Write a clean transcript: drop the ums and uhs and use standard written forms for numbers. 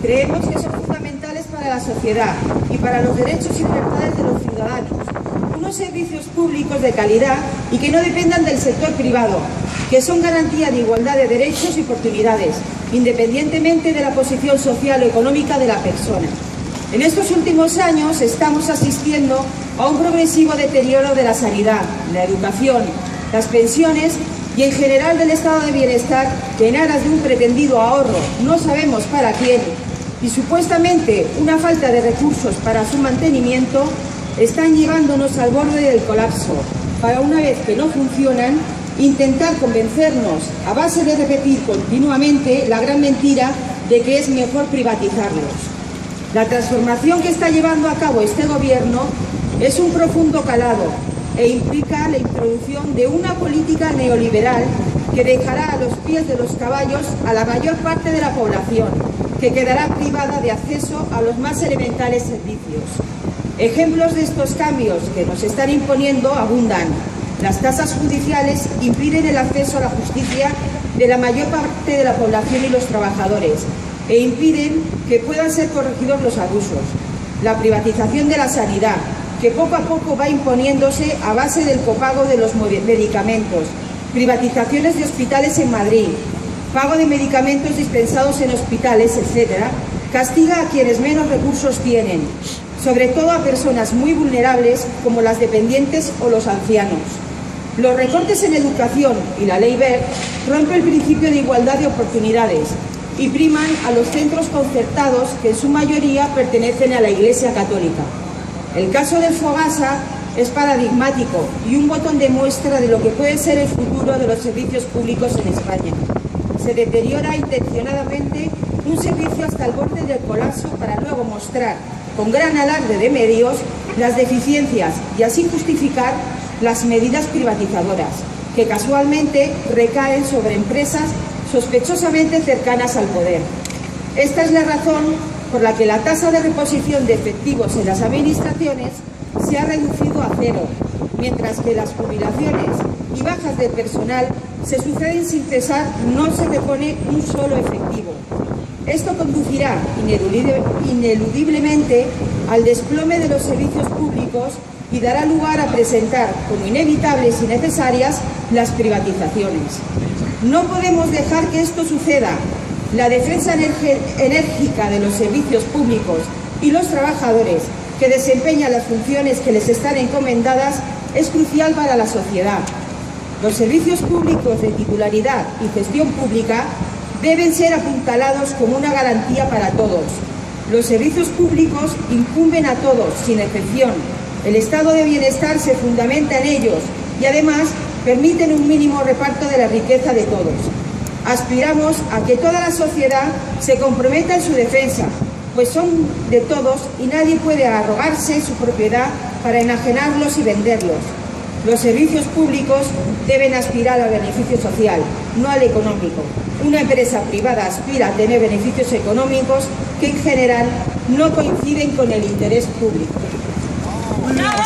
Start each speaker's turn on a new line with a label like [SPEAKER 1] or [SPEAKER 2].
[SPEAKER 1] Creemos que son fundamentales para la sociedad y para los derechos y libertades de los ciudadanos. Unos servicios públicos de calidad y que no dependan del sector privado, que son garantía de igualdad de derechos y oportunidades, independientemente de la posición social o económica de la persona. En estos últimos años estamos asistiendo a un progresivo deterioro de la sanidad, la educación, las pensiones y en general del estado de bienestar, que en aras de un pretendido ahorro, no sabemos para quién, y supuestamente una falta de recursos para su mantenimiento, están llevándonos al borde del colapso, para una vez que no funcionan, intentar convencernos a base de repetir continuamente la gran mentira de que es mejor privatizarlos. La transformación que está llevando a cabo este gobierno es un profundo calado e implica la introducción de una política neoliberal que dejará a los pies de los caballos a la mayor parte de la población, que quedará privada de acceso a los más elementales servicios. Ejemplos de estos cambios que nos están imponiendo abundan. Las tasas judiciales impiden el acceso a la justicia de la mayor parte de la población y los trabajadores e impiden que puedan ser corregidos los abusos. La privatización de la sanidad, que poco a poco va imponiéndose a base del copago de los medicamentos, privatizaciones de hospitales en Madrid, pago de medicamentos dispensados en hospitales, etc., castiga a quienes menos recursos tienen, sobre todo a personas muy vulnerables como las dependientes o los ancianos. Los recortes en educación y la Ley Wert rompen el principio de igualdad de oportunidades y priman a los centros concertados que en su mayoría pertenecen a la Iglesia Católica. El caso del Fogasa es paradigmático y un botón de muestra de lo que puede ser el futuro de los servicios públicos en España. Se deteriora intencionadamente un servicio hasta el borde del colapso para luego mostrar, con gran alarde de medios, las deficiencias y así justificar las medidas privatizadoras, que casualmente recaen sobre empresas sospechosamente cercanas al poder. Esta es la razón por la que la tasa de reposición de efectivos en las administraciones se ha reducido a cero, mientras que las jubilaciones y bajas de personal se suceden sin cesar, no se repone un solo efectivo. Esto conducirá ineludiblemente al desplome de los servicios públicos y dará lugar a presentar como inevitables y necesarias las privatizaciones. No podemos dejar que esto suceda. La defensa enérgica de los servicios públicos y los trabajadores que desempeñan las funciones que les están encomendadas es crucial para la sociedad. Los servicios públicos de titularidad y gestión pública deben ser apuntalados como una garantía para todos. Los servicios públicos incumben a todos, sin excepción. El estado de bienestar se fundamenta en ellos y además permiten un mínimo reparto de la riqueza de todos. Aspiramos a que toda la sociedad se comprometa en su defensa, pues son de todos y nadie puede arrogarse su propiedad para enajenarlos y venderlos. Los servicios públicos deben aspirar al beneficio social, no al económico. Una empresa privada aspira a tener beneficios económicos que en general no coinciden con el interés público.
[SPEAKER 2] ¡Bravo!